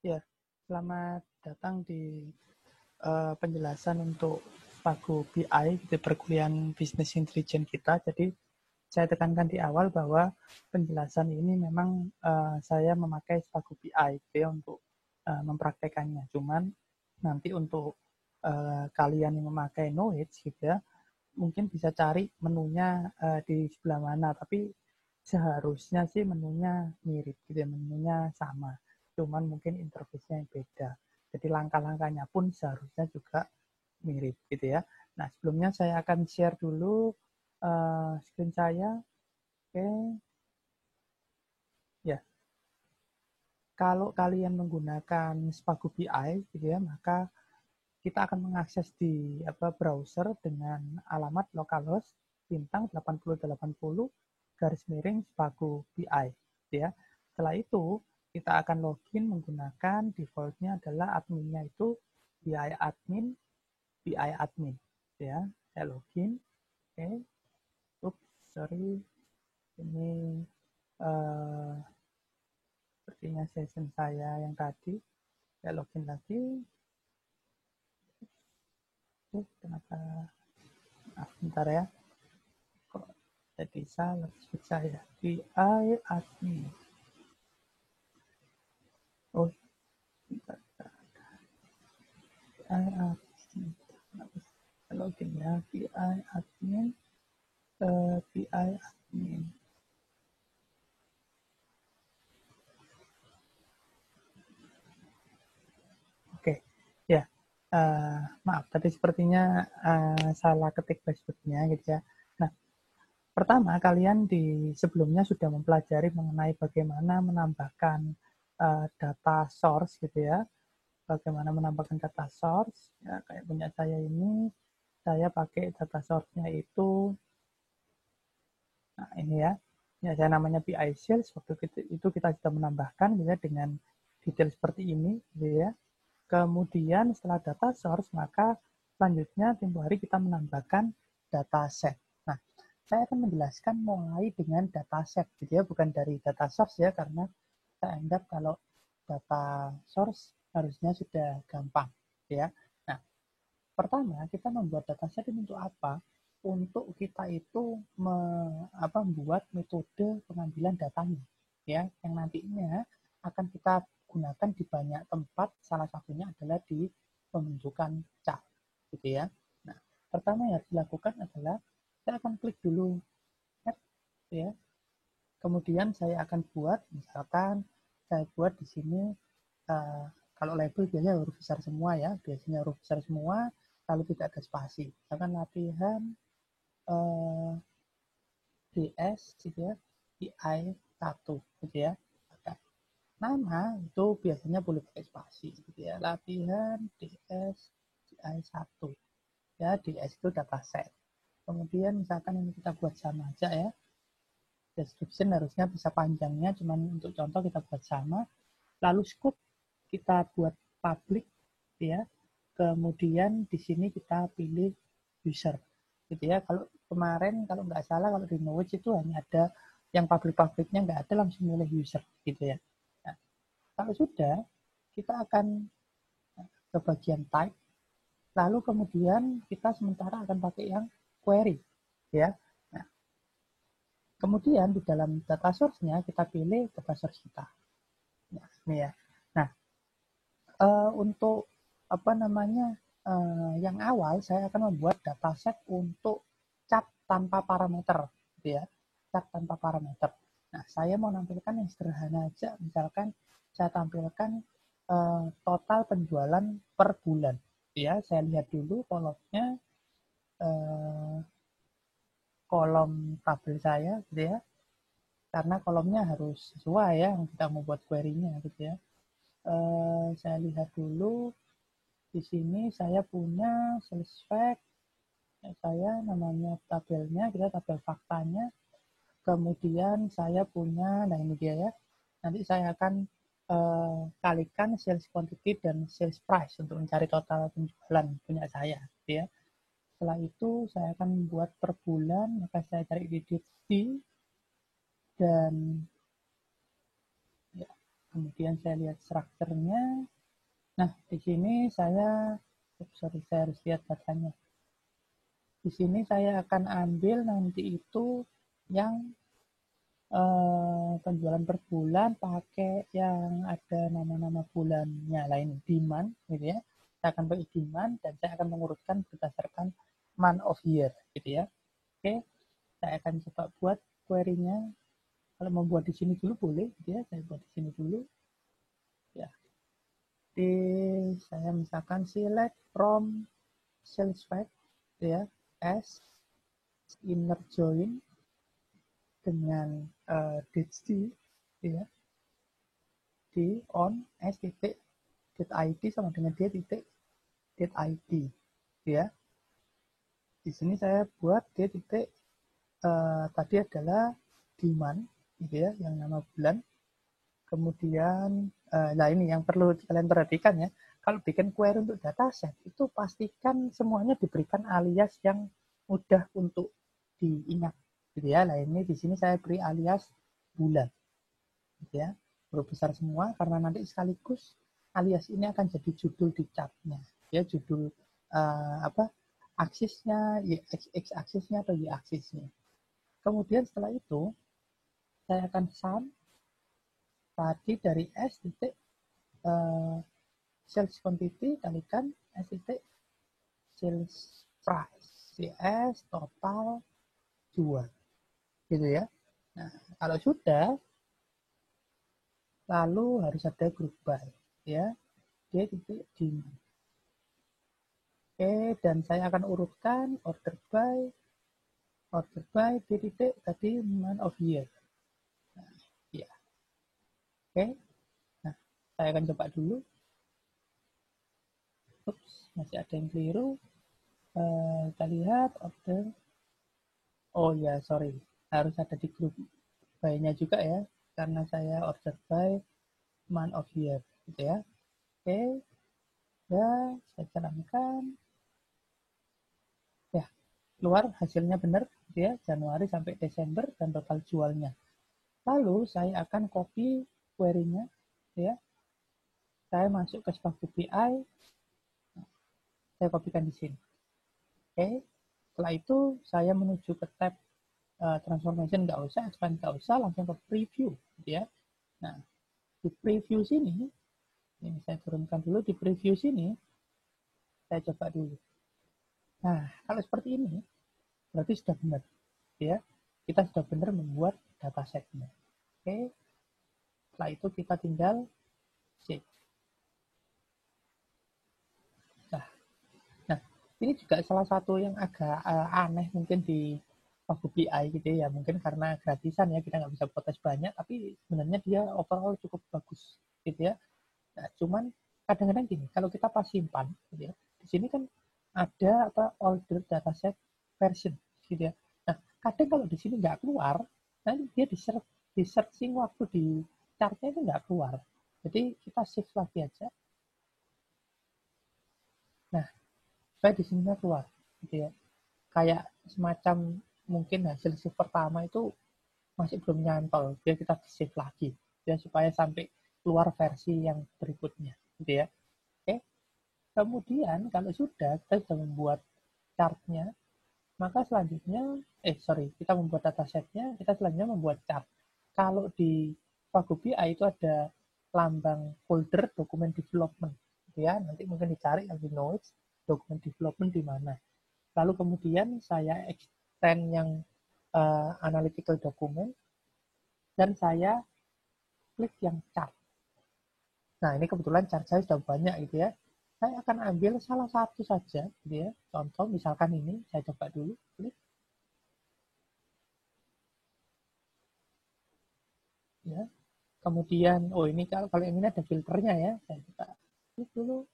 Ya, selamat datang di penjelasan untuk Spago BI, gitu, perkuliahan Business Intelligence kita. Jadi, saya tekankan di awal bahwa penjelasan ini memang saya memakai Spago BI gitu ya, untuk mempraktekannya. Cuman nanti untuk kalian yang memakai Knowledge gitu ya, mungkin bisa cari menunya di sebelah mana, tapi seharusnya sih menunya mirip gitu ya, menunya sama, cuman mungkin interface-nya yang beda, jadi langkah-langkahnya pun seharusnya juga mirip gitu ya. Nah, sebelumnya saya akan share dulu screen saya. Oke ya, kalau kalian menggunakan Spago BI gitu ya, maka kita akan mengakses di browser dengan alamat localhost bintang 8080 garis miring Spago BI ya. Setelah itu kita akan login menggunakan defaultnya adalah adminnya itu BI admin ya. Saya login. Oke. Oops, sorry, ini sepertinya session saya yang tadi. Saya login lagi. Kenapa? Bentar ya. Kok jadi salah sebut saya? BI admin. Oh, bentar. BI admin. Login ya. BI admin. BI admin. Oke, ya. Maaf, tadi sepertinya salah ketik passwordnya gitu ya. Nah, pertama kalian di sebelumnya sudah mempelajari mengenai bagaimana menambahkan data source gitu ya. Bagaimana menambahkan data source ya, kayak punya saya ini, saya pakai data source-nya itu, nah ini ya, saya namanya BI Sales. Waktu itu kita sudah menambahkan gitu ya, dengan detail seperti ini gitu ya. Kemudian setelah data source, maka selanjutnya tempo hari kita menambahkan data set. Nah, saya akan menjelaskan mulai dengan data set gitu ya, bukan dari data source ya, karena saya anggap kalau data source harusnya sudah gampang ya. Nah, pertama kita membuat data set ini untuk apa? Untuk kita itu membuat metode pengambilan datanya ya, yang nantinya akan kita gunakan di banyak tempat. Salah satunya adalah di pembentukan chart gitu ya. Nah, pertama yang harus dilakukan adalah saya akan klik dulu add ya. Kemudian saya akan buat, misalkan saya buat di sini uh, kalau label biasanya huruf besar semua ya, biasanya huruf besar semua, lalu tidak ada spasi. Misalkan latihan uh, DS gitu ya, DI 1 gitu ya. Nama itu biasanya boleh pakai spasi gitu ya. Latihan DS DI 1 ya, DS itu dataset. Kemudian misalkan ini kita buat sama aja ya. Description harusnya bisa panjangnya, cuman untuk contoh kita buat sama. Lalu scope kita buat public ya. Kemudian di sini kita pilih user gitu ya. Kalau kemarin kalau nggak salah, kalau di Knowledge itu hanya ada yang public-publicnya, nggak ada, langsung milih user gitu ya. Nah, kalau sudah, kita akan ke bagian type, lalu kemudian kita sementara akan pakai yang query ya. Nah, kemudian di dalam data source-nya kita pilih data source kita. Nah, ini ya. Nah, untuk yang awal saya akan membuat dataset untuk chart tanpa parameter gitu ya, chart tanpa parameter. Nah, saya mau nampilkan yang sederhana aja, misalkan saya tampilkan total penjualan per bulan ya. Saya lihat dulu kolomnya, kolom tabel saya gitu ya, karena kolomnya harus sesuai ya yang kita mau buat query-nya gitu ya. Saya lihat dulu. Di sini saya punya sales fact, saya namanya tabelnya, kita tabel faktanya. Kemudian saya punya, nah ini dia ya. Nanti saya akan kalikan sales quantity dan sales price untuk mencari total penjualan punya saya, gitu ya. Setelah itu saya akan membuat per bulan, maka saya cari di D dan ya, kemudian saya lihat strukturnya. Nah, di sini saya harus lihat datanya. Di sini saya akan ambil nanti itu yang penjualan per bulan pakai yang ada nama-nama bulannya lain, demand gitu ya. Saya akan pakai demand dan saya akan mengurutkan berdasarkan month of year gitu ya. Oke, saya akan coba buat query-nya. Kalau membuat di sini dulu boleh gitu ya, saya buat di sini dulu ya. Di saya misalkan select from sales fact gitu ya, as inner join dengan date ya, di on s titik date id sama dengan d titik date id ya. Di sini saya buat d titik tadi adalah demand gitu ya, yang nama bulan. Kemudian nah ini yang perlu kalian perhatikan ya, kalau bikin query untuk dataset itu pastikan semuanya diberikan alias yang mudah untuk diingat gitu ya. Nah ini di sini saya beri alias bulan gitu ya, huruf besar semua karena nanti sekaligus alias ini akan jadi judul di chartnya ya, judul aksisnya, x aksisnya atau y aksisnya. Kemudian setelah itu saya akan sum tadi dari s titik sales quantity kalikan s titik sales price, cs total jual gitu ya. Nah kalau sudah, lalu harus ada group by ya, dia titik demand. Oke, dan saya akan urutkan order by di titik tadi month of year. Nah, ya. Oke. Nah, saya akan coba dulu. Ups, masih ada yang keliru. Kita lihat order. Oh ya, sorry. Harus ada di group by-nya juga ya, karena saya order by month of year gitu ya. Oke. Ya, saya jalankan. Ya, keluar hasilnya benar gitu ya, Januari sampai Desember dan total jualnya. Lalu saya akan copy query-nya ya. Saya masuk ke Spago BI, saya kopikan di sini. Oke. Setelah itu saya menuju ke tab transformation, nggak usah, expand nggak usah, langsung ke preview gitu ya. Nah, di preview sini, ini saya turunkan dulu, di preview sini saya coba dulu. Nah, kalau seperti ini berarti sudah benar ya. Kita sudah benar membuat datasetnya. Oke. Setelah itu kita tinggal save. Nah, ini juga salah satu yang agak aneh mungkin di Power BI gitu ya, mungkin karena gratisan ya, kita nggak bisa protes banyak, tapi sebenarnya dia overall cukup bagus gitu ya. Nah, cuman kadang-kadang gini, kalau kita pas simpan gitu ya, di sini kan ada older dataset version gitu ya. Nah, kadang kalau di sini nggak keluar, nanti dia di searching waktu di chartnya itu nggak keluar. Jadi kita save lagi aja. Nah, supaya di sini keluar gitu ya, kayak semacam mungkin hasil shift pertama itu masih belum nyantol, dia kita save lagi ya supaya sampai keluar versi yang berikutnya gitu ya. Oke, kemudian kalau sudah kita sudah membuat chartnya, maka selanjutnya kita membuat datasetnya, kita selanjutnya membuat chart. Kalau di Power BI itu ada lambang folder dokumen development ya, nanti mungkin dicari di notes dokumen development di mana. Lalu kemudian saya extend yang analytical document dan saya klik yang chart. Nah, ini kebetulan chart saya sudah banyak gitu ya. Saya akan ambil salah satu saja gitu ya. Contoh misalkan ini, saya coba dulu klik. Ya. Kemudian ini kalau yang ini ada filternya ya. Saya coba klik dulu.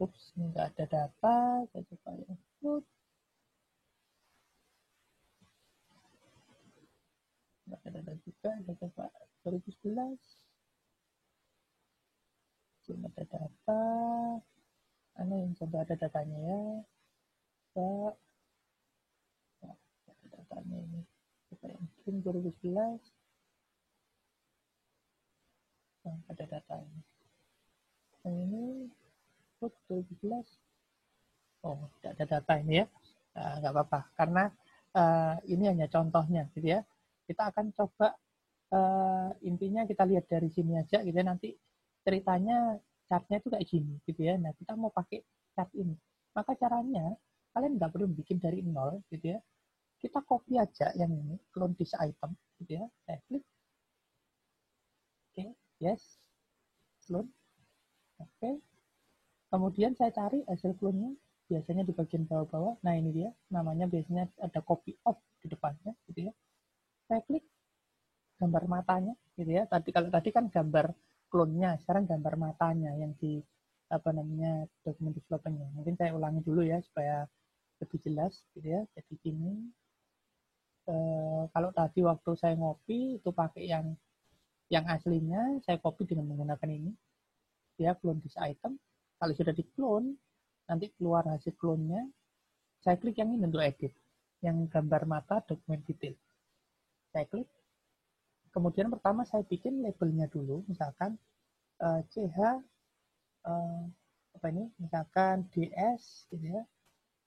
Ups, nggak ada data. Saya coba yang input. Nggak ada data juga. Saya coba 2011. Belum ada data. Mana yang coba ada datanya ya. Coba. Nah, ada datanya ini. Coba yang Juni 2011. ini 2017. Oh, tidak ada data ini ya. Nggak apa-apa, karena ini hanya contohnya, gitu ya. Kita akan coba intinya kita lihat dari sini aja, gitu ya. Nanti ceritanya chartnya itu kayak gini, gitu ya. Nah, kita mau pakai chart ini. Maka caranya kalian nggak perlu bikin dari nol, gitu ya. Kita copy aja yang ini, clone this item, gitu ya. Saya klik, oke, yes, clone, oke. Kemudian saya cari hasil clone-nya, biasanya di bagian bawah-bawah. Nah, ini dia, namanya biasanya ada copy of di depannya, gitu ya. Saya klik gambar matanya, gitu ya. Kalau tadi kan gambar clone-nya, sekarang gambar matanya yang di apa namanya dokumen development-nya. Mungkin saya ulangi dulu ya supaya lebih jelas, gitu ya. Jadi gini, kalau tadi waktu saya ngopi itu pakai yang aslinya, saya copy dengan menggunakan ini, ya, clone this item. Kalau sudah di clone, nanti keluar hasil clone-nya, saya klik yang ini untuk edit, yang gambar mata dokumen detail. Saya klik. Kemudian pertama saya bikin labelnya dulu, misalkan CH apa ini, misalkan DS, gitu ya,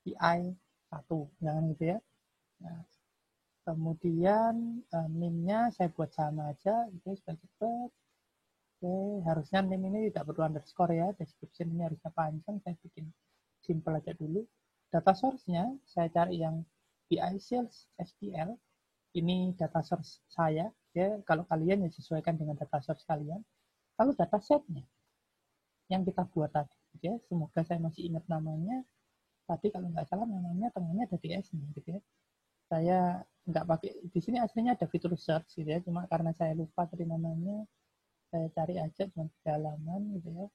PI 1, jangan gitu ya. Nah, kemudian min-nya saya buat sama aja, gitu ya, supaya cepat. Oke, harusnya name ini tidak perlu underscore ya, description ini harusnya panjang, saya bikin simple aja dulu. Data source-nya saya cari yang BI Sales SQL, ini data source saya, ya. Kalau kalian ya sesuaikan dengan data source kalian. Kalau data set-nya yang kita buat tadi, ya, semoga saya masih ingat namanya. Tadi kalau nggak salah namanya tengahnya ada DS-nya, gitu ya. Saya nggak pakai di sini, aslinya ada fitur search, gitu ya, cuma karena saya lupa tadi namanya, saya cari aja cuma di halaman, gitu ya.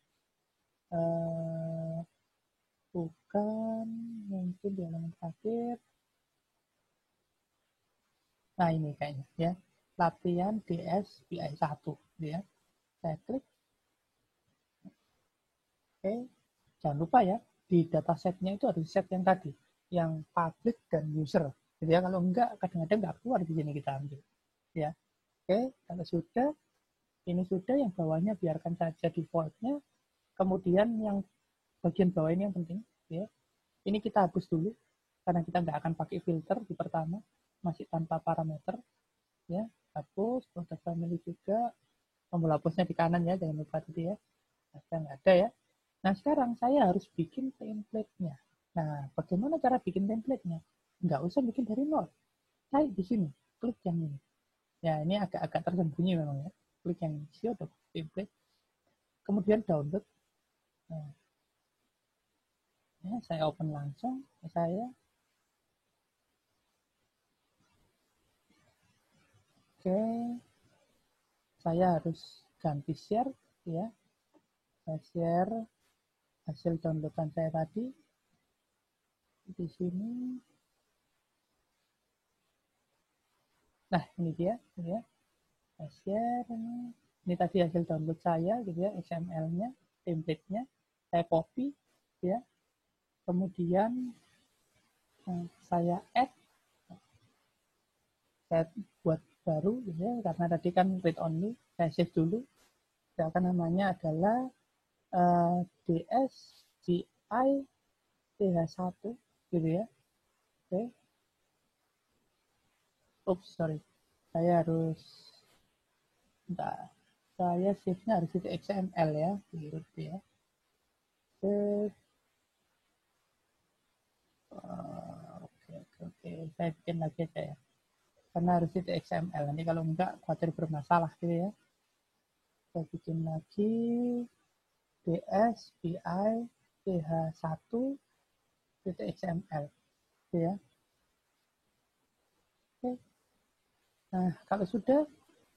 Bukan, mungkin di halaman terakhir. Nah, ini kayaknya ya, latihan DS BI 1, gitu ya. Saya klik. Oke, jangan lupa ya, di datasetnya itu ada set yang tadi, yang public dan user, gitu ya. Kalau enggak, kadang-kadang nggak keluar di sini kita ambil, ya. Oke, kalau sudah, ini sudah, yang bawahnya biarkan saja defaultnya. Kemudian yang bagian bawah ini yang penting, ya. Ini kita hapus dulu, karena kita nggak akan pakai filter di pertama, masih tanpa parameter, ya. Hapus, product family juga, tombol hapusnya di kanan ya, jangan lupa tadi ya. Nah, nggak ada ya. Nah, sekarang saya harus bikin template-nya. Nah, bagaimana cara bikin template-nya? Nggak usah bikin dari nol. Saya di sini, klik yang ini. Ya, ini agak-agak tersembunyi memang ya. Klik yang ini, show template. Kemudian download. Nah, ya, saya open langsung. Oke, saya harus ganti share, ya. Saya share hasil downloadan saya tadi di sini. Nah, ini dia, ya. Saya share ini. Ini tadi hasil download saya, gitu ya, XML-nya, template-nya. Saya copy, ya. Kemudian saya add, saya buat baru, gitu ya, karena tadi kan read only. Saya save dulu. Misalkan namanya adalah DSGI TH1, gitu ya. Oke. Oops, sorry. Saya harus, saya save-nya harus itu XML ya, gitu ya. Save. Oke. Saya bikin lagi aja ya. Karena harus itu XML. Nanti kalau enggak, khawatir bermasalah gitu ya. Saya bikin lagi DSBI TH1.xml. Gitu ya. Oke. Nah, kalau sudah,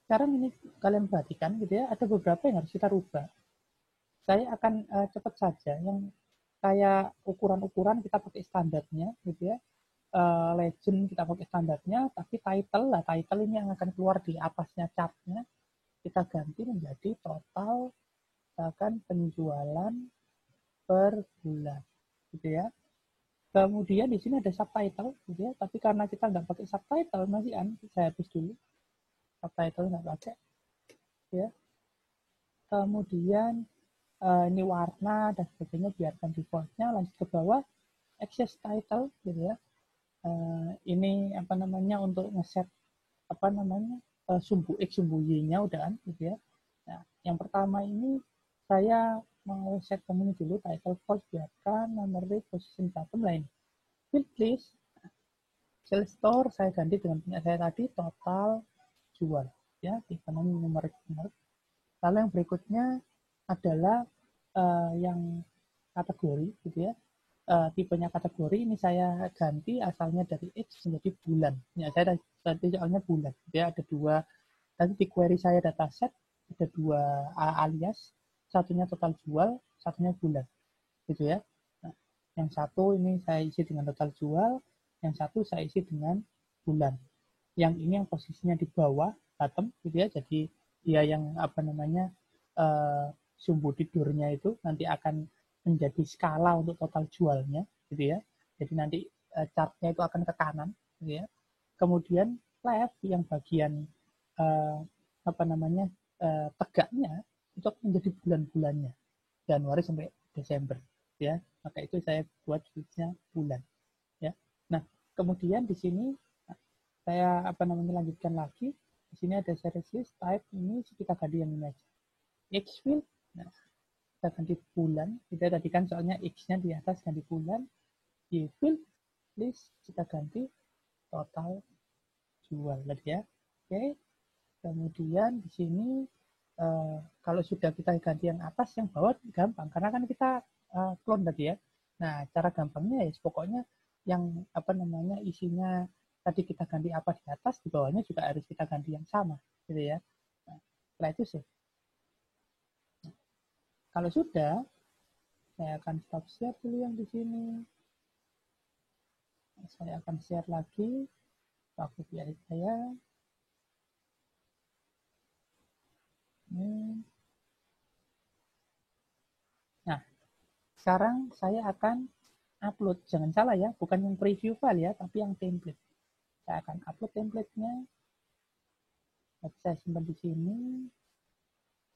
sekarang ini kalian perhatikan gitu ya, ada beberapa yang harus kita rubah. Saya akan cepat saja, yang kayak ukuran-ukuran kita pakai standarnya gitu ya. Legend kita pakai standarnya, tapi title ini yang akan keluar di atasnya chartnya, kita ganti menjadi total misalkan penjualan per bulan, gitu ya. Kemudian di sini ada subtitle, gitu ya. Tapi karena kita nggak pakai subtitle, masih saya hapus dulu. Subtitle nggak pakai, ya. Kemudian ini warna dan sebagainya biarkan defaultnya. Lanjut ke bawah, access title gitu ya. Ini apa namanya untuk ngeset apa namanya sumbu X sumbu Y-nya udah gitu ya. Nah, yang pertama ini saya mau set ini dulu, title false biarkan, memory position bottom line. Field list sales store saya ganti dengan punya saya tadi, total jual ya, di kanan numerik. Lalu yang berikutnya adalah yang kategori gitu ya. Tipenya kategori ini saya ganti asalnya dari X menjadi bulan. Ya, saya tadi soalnya bulan. Ya, ada dua. Nanti di query saya dataset ada dua alias. Satunya total jual, satunya bulan. Gitu ya. Nah, yang satu ini saya isi dengan total jual, yang satu saya isi dengan bulan. Yang ini yang posisinya di bawah, bottom, gitu ya. Jadi dia yang apa namanya sumbu tidurnya itu nanti akan menjadi skala untuk total jualnya, gitu ya. Jadi nanti chartnya itu akan ke kanan, gitu ya. Kemudian left yang bagian apa namanya tegaknya itu akan menjadi bulan-bulannya, Januari sampai Desember, ya. Maka itu saya buat switchnya bulan, ya. Nah, kemudian di sini saya apa namanya lanjutkan lagi. Di sini ada series list type, ini kita ganti yang ini aja. X field, nah, kita ganti bulan. Kita tadi kan soalnya X-nya di atas ganti bulan. Di field list kita ganti total jual tadi ya. Oke. Kemudian di sini kalau sudah kita ganti yang atas, yang bawah gampang karena kan kita clone tadi ya. Nah, cara gampangnya ya pokoknya yang apa namanya isinya tadi kita ganti apa di atas, di bawahnya juga harus kita ganti yang sama, gitu ya. Nah, setelah itu sih. Nah, kalau sudah, saya akan stop share dulu yang di sini. Nah, saya akan share lagi waktu biar saya. Nah, sekarang saya akan upload. Jangan salah ya, bukan yang preview file ya, tapi yang template. Saya akan upload template-nya. Saya simpan di sini.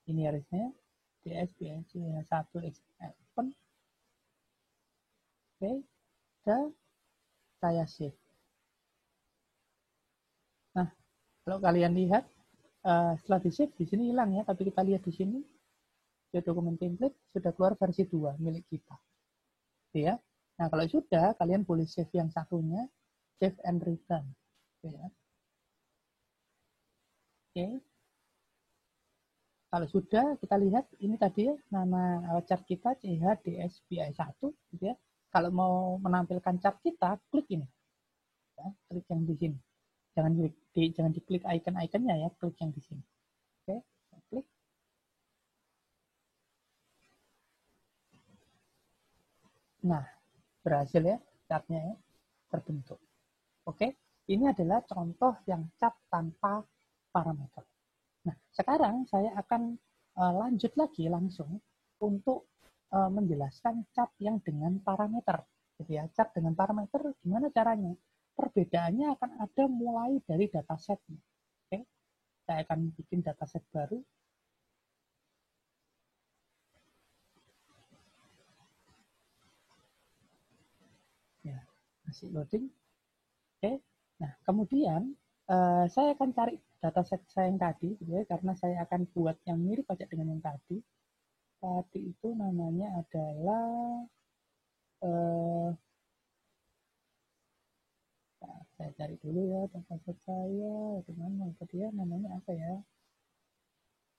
Ini harusnya DSBSC 1 XML open. Oke, dan saya save. Nah, kalau kalian lihat setelah di save di sini hilang ya, tapi kita lihat di sini di dokumen template sudah keluar versi 2 milik kita. Oke, ya. Nah, kalau sudah kalian boleh save yang satunya, save and return. Oke, ya. Oke. Kalau sudah, kita lihat ini tadi ya, nama chart kita CHDSBI1 gitu ya. Kalau mau menampilkan chart kita, klik ini. Ya, klik yang di sini. Jangan diklik icon-iconnya ya, klik yang di sini. Oke, klik. Nah, berhasil ya chartnya ya, terbentuk. Oke, ini adalah contoh yang chart tanpa parameter. Nah, sekarang saya akan lanjut lagi langsung untuk menjelaskan chart yang dengan parameter. Jadi ya, chart dengan parameter gimana caranya? Perbedaannya akan ada mulai dari datasetnya. Oke, saya akan bikin dataset baru. Ya, masih loading. Oke, nah kemudian saya akan cari dataset saya yang tadi, gitu ya, karena saya akan buat yang mirip aja dengan yang tadi. Tadi itu namanya adalah nah, saya cari dulu ya dataset saya, bagaimana tadi ya, namanya apa ya?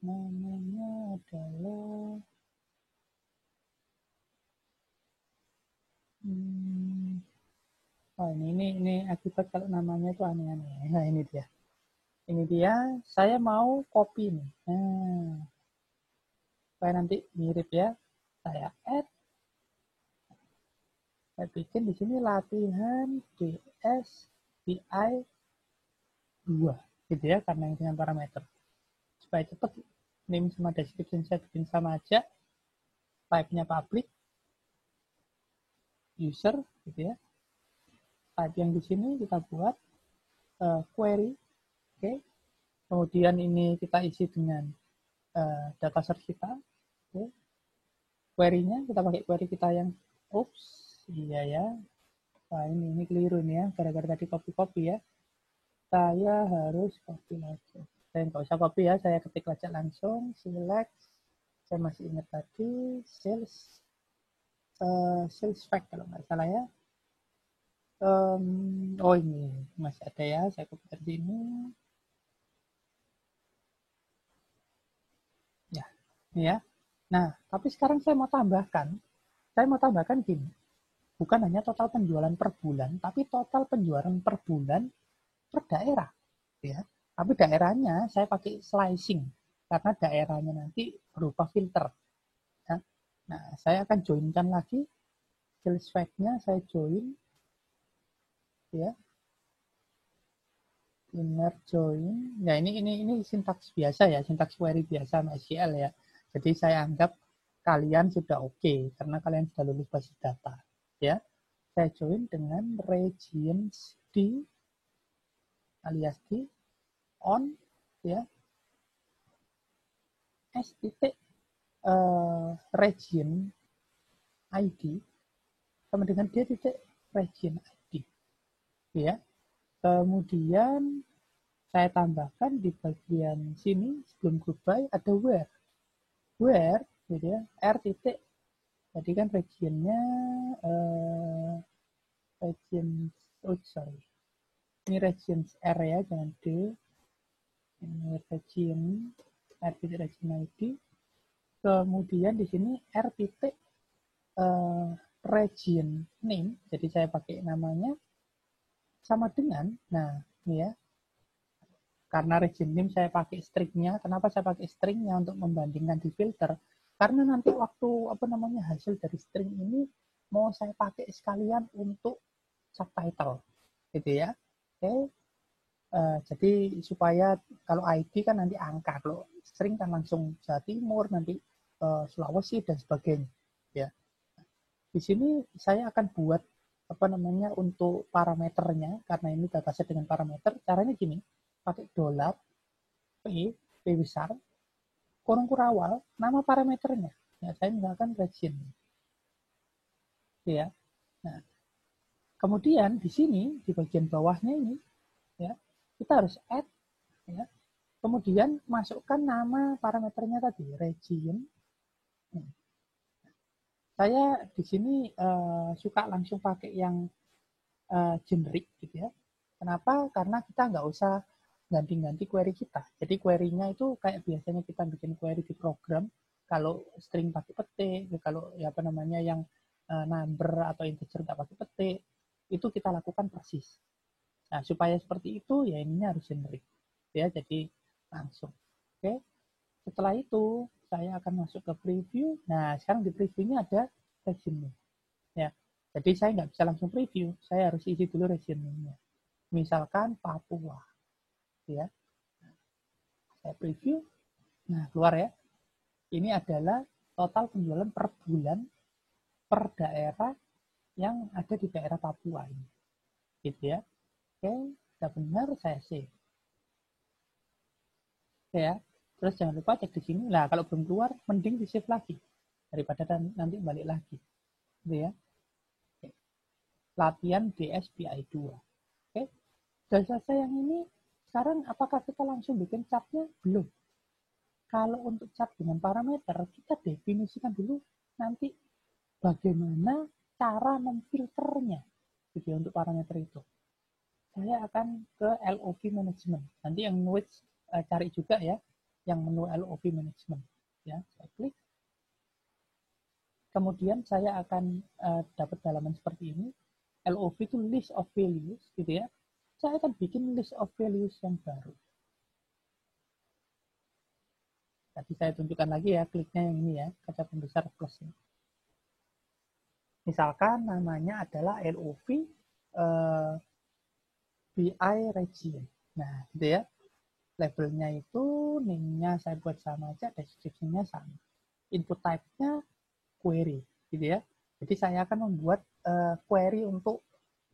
Namanya adalah oh ini akibat kalau namanya itu aneh-aneh. Nah ini dia. Ini dia, saya mau copy nih. Nah, supaya nanti mirip ya. Saya add, saya bikin di sini latihan DSBI 2 gitu ya, karena yang dengan parameter. Supaya cepat, name sama description saya bikin sama aja. Type-nya public, user gitu ya. Type yang di sini kita buat query, oke. Kemudian ini kita isi dengan data source kita, oke. query-nya kita pakai query kita yang iya ya. Wah, ini keliru nih ya, gara-gara tadi copy ya. Saya harus copy lagi. Saya nggak usah copy ya, saya ketik aja langsung, select. Saya masih ingat tadi, sales fact kalau nggak salah ya. Oh ini masih ada ya, saya copy dari sini. Ya. Nah, tapi sekarang saya mau tambahkan gini. Bukan hanya total penjualan per bulan, tapi total penjualan per bulan per daerah. Ya. Tapi daerahnya saya pakai slicing, karena daerahnya nanti berupa filter. Ya. Nah, saya akan joinkan lagi sales fact-nya, saya join. Ya. Inner join. Ya, ini sintaks biasa ya, sintaks query biasa SQL ya. Jadi saya anggap kalian sudah oke karena kalian sudah lulus basis data. Ya, saya join dengan regions D alias D on ya s titik region ID sama dengan D titik region ID. Ya, kemudian saya tambahkan di bagian sini sebelum group by ada where gitu ya, R titik, tadi kan regionnya region, ini region R ya, jangan D, ini region R titik region ID, kemudian di sini R titik region name, jadi saya pakai namanya sama dengan, nah ini ya, karena region name saya pakai stringnya. Kenapa saya pakai stringnya untuk membandingkan di filter? Karena nanti waktu hasil dari string ini mau saya pakai sekalian untuk subtitle, gitu ya. Oke. Jadi supaya kalau ID kan nanti angka, kalau string kan langsung Jawa Timur, nanti Sulawesi dan sebagainya. Ya. Di sini saya akan buat untuk parameternya, karena ini dataset dengan parameter. Caranya gini, pakai dolar P besar, kurung kurawal, nama parameternya. Ya, saya misalkan region. Ya. Nah, kemudian di sini, di bagian bawahnya ini, ya, kita harus add, ya. Kemudian masukkan nama parameternya tadi, region. Saya di sini suka langsung pakai yang generik gitu ya. Kenapa? Karena kita nggak usah ganti-ganti query kita. Jadi query-nya itu kayak biasanya kita bikin query di program, kalau string pakai petik, kalau yang number atau integer nggak pakai petik, itu kita lakukan persis. Nah, supaya seperti itu ya ininya harus generik. Ya, jadi langsung. Oke. Setelah itu saya akan masuk ke preview. Nah, sekarang di preview-nya ada region. Ya. Jadi saya nggak bisa langsung preview, saya harus isi dulu region-nya. Misalkan Papua, ya. Saya preview, nah keluar ya. Ini adalah total penjualan per bulan per daerah yang ada di daerah Papua ini, gitu ya. Oke, sudah benar, saya save. Oke ya. Terus jangan lupa cek di sini. Nah, kalau belum keluar, mending di save lagi daripada nanti balik lagi, gitu ya. Oke. Latihan DSBI2. Oke. Sudah selesai yang ini. Sekarang apakah kita langsung bikin chartnya? Belum. Kalau untuk chart dengan parameter, kita definisikan dulu nanti bagaimana cara memfilternya gitu untuk parameter itu. Saya akan ke LOV management. Nanti yang nulis cari juga ya, yang menu LOV management. Ya, saya klik. Kemudian saya akan dapat dalaman seperti ini. LOV itu list of values, gitu ya. Saya akan bikin list of values yang baru. Tadi saya tunjukkan lagi ya, kliknya yang ini ya, kaca pembesar plus ini. Misalkan namanya adalah LOV BI region. Nah, gitu ya. Labelnya itu, name-nya saya buat sama aja, description-nya sama. Input type-nya query, gitu ya. Jadi saya akan membuat query untuk,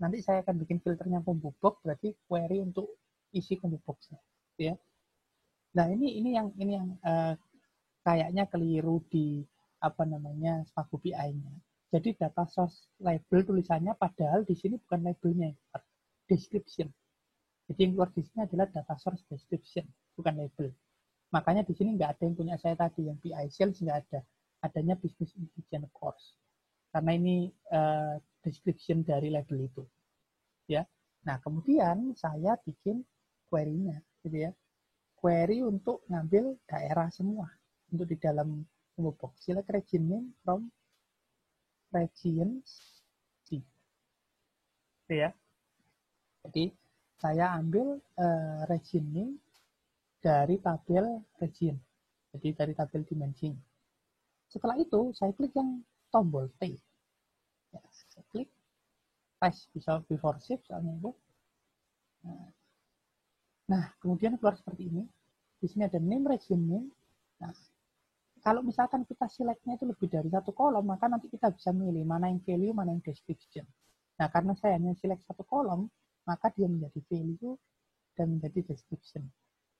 nanti saya akan bikin filternya combo box, berarti query untuk isi combo box-nya, gitu ya. Nah, ini yang kayaknya keliru di apa namanya Spago BI-nya. Jadi data source label tulisannya, padahal di sini bukan labelnya, description. Jadi yang keluar di sini adalah data source description, bukan label. Makanya di sini nggak ada yang punya saya tadi, yang BI sales nggak ada. Adanya business intelligence course. Karena ini description dari label itu. Ya. Nah, kemudian saya bikin query-nya, gitu ya. Query untuk ngambil daerah semua. Untuk di dalam combo box. Select region name from regions C. Gitu ya. Jadi saya ambil region name dari tabel region. Jadi dari tabel dimensi. Setelah itu saya klik yang tombol T. Ya, saya klik paste bisa before shift soalnya itu. Nah, kemudian keluar seperti ini. Di sini ada name region name. Nah, kalau misalkan kita selectnya itu lebih dari satu kolom, maka nanti kita bisa milih mana yang value, mana yang description. Nah, karena saya hanya select satu kolom, maka dia menjadi value dan menjadi description.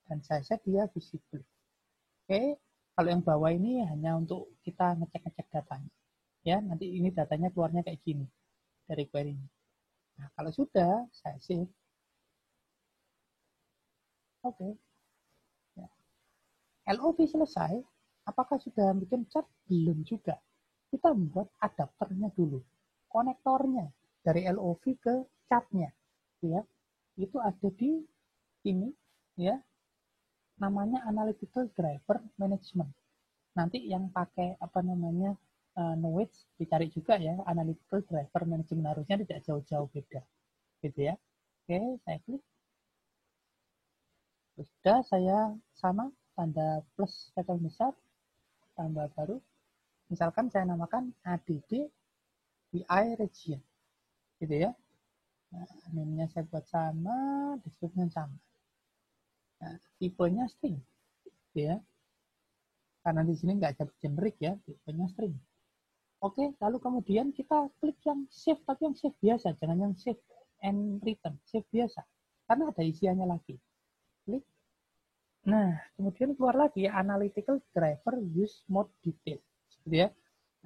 Dan saya set dia visible. Oke, kalau yang bawah ini hanya untuk kita ngecek-ngecek datanya. Ya, nanti ini datanya keluarnya kayak gini dari query ini. Nah, kalau sudah, saya save. Oke. Ya. LOV selesai. Apakah sudah bikin chart? Belum juga. Kita membuat adapternya dulu. Konektornya dari LOV ke chartnya. Ya. Itu ada di ini. Ya. Namanya Analytical Driver Management. Nanti yang pakai apa namanya knowledge dicari juga ya, Analytical Driver Management, harusnya tidak jauh-jauh beda. Gitu ya. Oke, saya klik. Sudah, saya sama tanda plus letter besar, tambah baru. Misalkan saya namakan ADD BI Region. Gitu ya. Nah, name-nya saya buat sama, description sama. Nah, tipenya string. Gitu ya. Karena di sini nggak ada generik ya, tipenya string. Oke, lalu kemudian kita klik yang save, tapi yang save biasa, jangan yang save and return, save biasa. Karena ada isiannya lagi. Klik. Nah, kemudian keluar lagi ya, Analytical Driver Use Mode Detail. Gitu ya.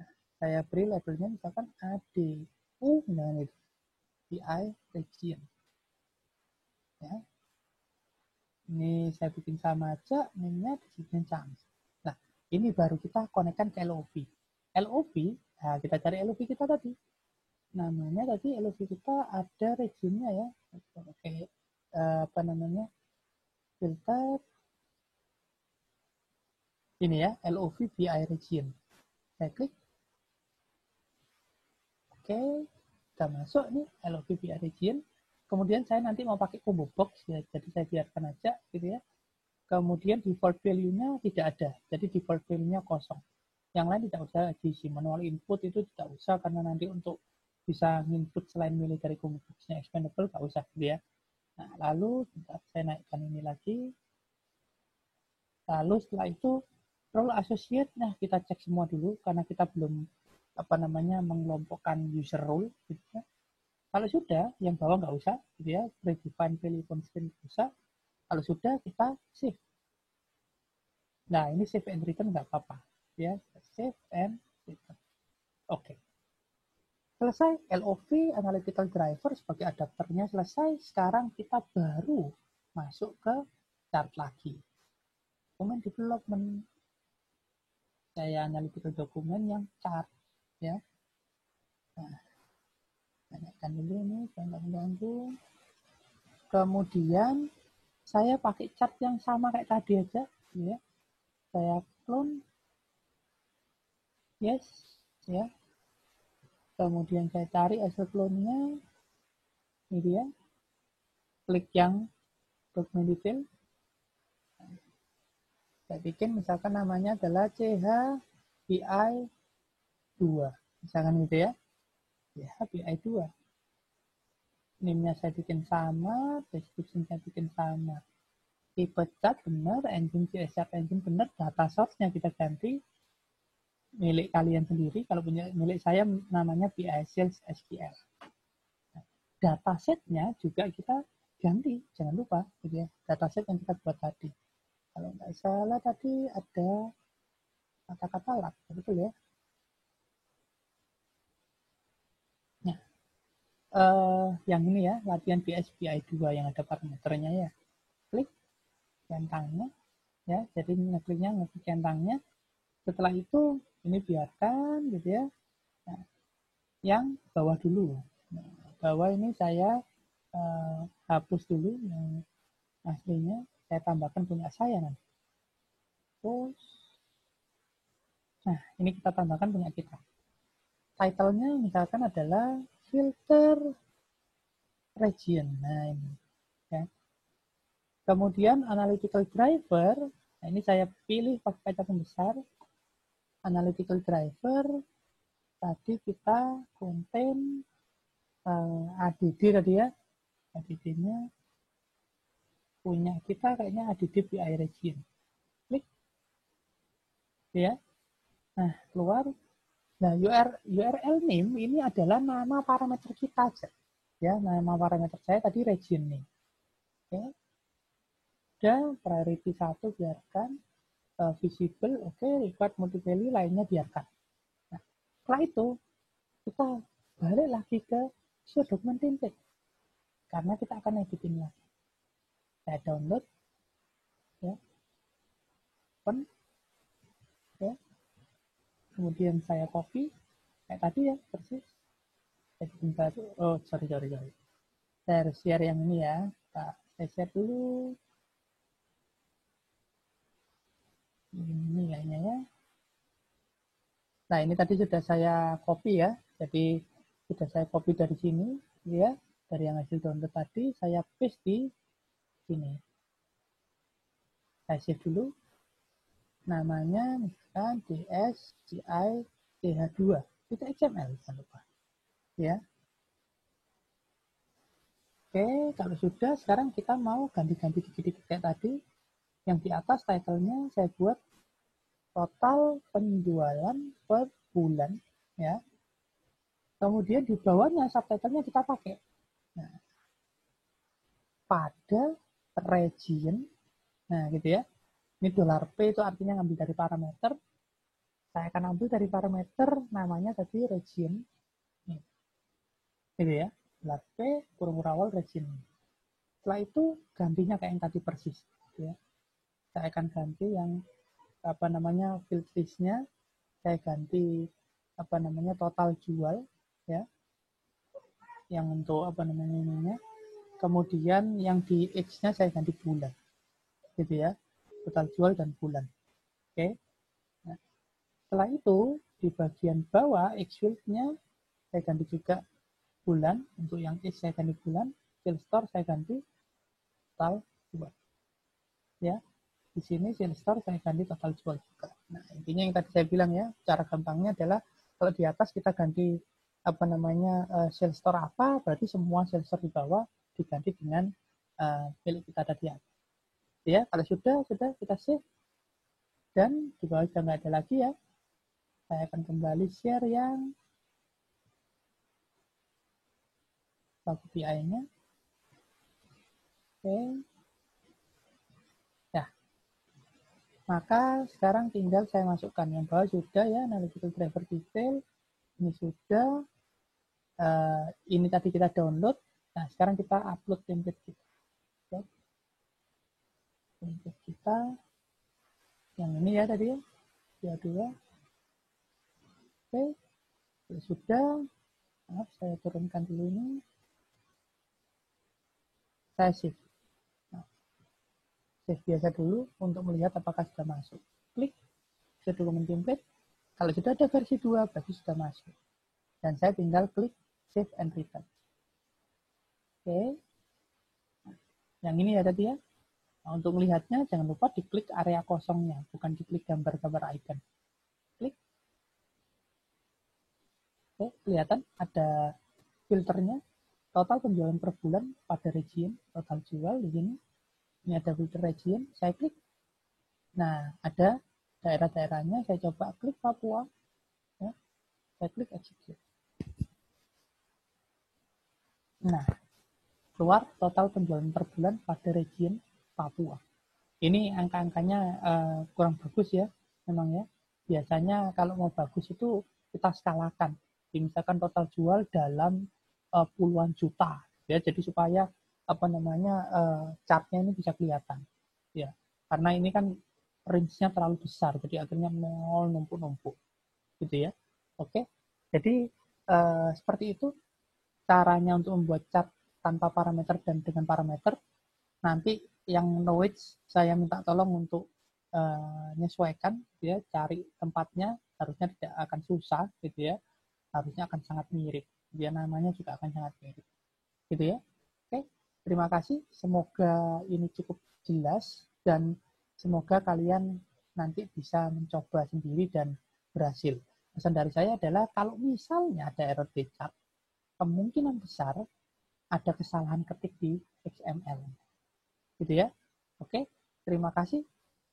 Nah, saya beri labelnya misalkan ADU, nah itu, BI Region. Ya. Ini saya bikin sama aja, name-nya bikin sama. Nah, ini baru kita konekkan ke LOV. LOV, nah kita cari LOV kita tadi. Namanya tadi LOV kita ada regionnya ya. Oke, apa namanya? Filter ini ya, LOV BI region. Saya klik. Oke, sudah masuk nih LOV BI region. Kemudian saya nanti mau pakai combo box ya, jadi saya biarkan aja gitu ya. Kemudian default value-nya tidak ada, jadi default value-nya kosong. Yang lain tidak usah diisi, manual input itu tidak usah karena nanti untuk bisa input selain milih dari combo box-nya expandable nggak usah gitu ya. Nah, lalu saya naikkan ini lagi. Lalu setelah itu role associate, nah kita cek semua dulu karena kita belum apa namanya mengelompokkan user role gitu ya. Kalau sudah, yang bawah nggak usah gitu ya, predefine value constraint bisa. Kalau sudah kita save. Nah, ini save and return nggak apa-apa ya, save and return. Oke. Selesai LOV Analytical Driver sebagai adapternya selesai. Sekarang kita baru masuk ke chart lagi. Dokumen development. Saya analytical dokumen yang chart ya. Nah, tanyakan dulu nih, jangan ganggu. Kemudian saya pakai chart yang sama kayak tadi aja ya. Saya clone. Yes, ya. Kemudian saya cari hasil clone-nya. Ini dia. Klik yang dokumen detail. Saya bikin misalkan namanya adalah CHBI 2. Misalkan gitu ya. CHBI 2. Name-nya saya bikin sama, description saya bikin sama. Tipe chart benar, engine CSR engine benar, data source-nya kita ganti. Milik kalian sendiri, kalau punya milik saya namanya BI Sales SQL. Dataset-nya juga kita ganti, jangan lupa gitu ya. Dataset yang kita buat tadi. Kalau nggak salah tadi ada kata-kata lat, betul ya. Nah, yang ini ya, latihan BSBI 2 yang ada parameternya ya. Klik centangnya ya, jadi ngekliknya ngeklik centangnya. Setelah itu ini biarkan gitu ya. Nah, yang bawah dulu. Nah, bawah ini saya hapus dulu yang aslinya, saya tambahkan punya saya nanti. Terus, nah ini kita tambahkan punya kita. Title-nya misalkan adalah filter region. Nah ini. Ya. Kemudian analytical driver, nah ini saya pilih pakai kaca pembesar. Analytical driver, tadi kita contain ADD tadi ya. ADD-nya punya kita kayaknya ADD BI region. Klik. Ya. Nah, keluar. Nah, URL name ini adalah nama parameter kita aja. Ya, nama parameter saya tadi region name. Oke. Dan priority 1 biarkan, visible, oke, record multi-value lainnya biarkan. Nah, setelah itu kita balik lagi ke show document template karena kita akan editin lagi. Saya download, ya, open, ya, kemudian saya copy, kayak tadi ya, persis. Editing baru, oh sorry. Saya harus share yang ini ya. Saya share dulu. Ini kayaknya ya. Nah, ini tadi sudah saya copy ya. Jadi sudah saya copy dari sini ya, dari yang hasil download tadi saya paste di sini. Saya save dulu. Namanya misalkan DSCI-DH2. Itu XML jangan lupa. Ya. Oke, kalau sudah sekarang kita mau ganti-ganti dikit-dikit kayak tadi. Yang di atas title-nya saya buat total penjualan per bulan ya. Kemudian di bawahnya subtitle-nya kita pakai. Nah, pada region. Nah, gitu ya. Ini $P itu artinya ngambil dari parameter. Saya akan ambil dari parameter namanya tadi region. Nih. Gitu ya. $P kurung awal region. Setelah itu gantinya kayak yang tadi persis. Gitu ya. Saya akan ganti yang apa namanya field list-nya. Saya ganti apa namanya total jual ya. Yang untuk apa namanya ininya. Kemudian yang di X-nya saya ganti bulan. Gitu ya. Total jual dan bulan. Oke. Nah, setelah itu di bagian bawah X-field-nya saya ganti juga bulan. Untuk yang X saya ganti bulan. Sales store saya ganti total jual. Ya. Di sini sales store saya ganti total jual juga. Nah, intinya yang tadi saya bilang ya, cara gampangnya adalah kalau di atas kita ganti apa namanya sales store apa, berarti semua sales store di bawah diganti dengan milik kita tadi. Ya, kalau sudah kita save dan di bawah sudah nggak ada lagi ya. Saya akan kembali share yang Power BI-nya. Oke. Ya. Maka sekarang tinggal saya masukkan yang bawah sudah ya, analytical driver detail. Ini sudah. Ini tadi kita download. Nah, sekarang kita upload template kita. Oke. Template kita yang ini ya tadi ya. Dua. Oke. Sudah. Maaf, saya turunkan dulu ini. Saya save. Nah, save biasa dulu untuk melihat apakah sudah masuk. Klik ke dokumen template. Kalau sudah ada versi 2, berarti sudah masuk. Dan saya tinggal klik save and return. Oke. Nah, yang ini ya tadi ya. Nah, untuk melihatnya jangan lupa diklik area kosongnya, bukan diklik gambar-gambar icon. Klik. Oke, kelihatan ada filternya. Total penjualan per bulan pada region, total jual di sini. Ini ada filter region, saya klik. Nah, ada daerah-daerahnya, saya coba klik Papua. Ya, saya klik execute. Nah, keluar total penjualan per bulan pada region Papua. Ini angka-angkanya kurang bagus ya, memang ya. biasanya kalau mau bagus itu kita skalakan. Misalkan total jual dalam puluhan juta, ya. Jadi supaya apa namanya chartnya ini bisa kelihatan, ya. Karena ini kan range-nya terlalu besar, jadi akhirnya nol numpuk-numpuk, gitu ya. Oke, jadi seperti itu caranya untuk membuat chart tanpa parameter dan dengan parameter. Nanti yang knowledge saya minta tolong untuk menyesuaikan, ya, cari tempatnya, harusnya tidak akan susah, gitu ya, harusnya akan sangat mirip, dia namanya juga akan sangat mirip, gitu ya. Oke, terima kasih, semoga ini cukup jelas dan semoga kalian nanti bisa mencoba sendiri dan berhasil. Pesan dari saya adalah kalau misalnya ada error di chart, kemungkinan besar ada kesalahan ketik di XML, gitu ya. Oke, terima kasih.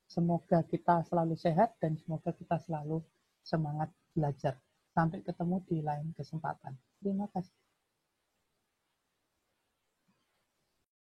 Semoga kita selalu sehat dan semoga kita selalu semangat belajar. Sampai ketemu di lain kesempatan. Terima kasih.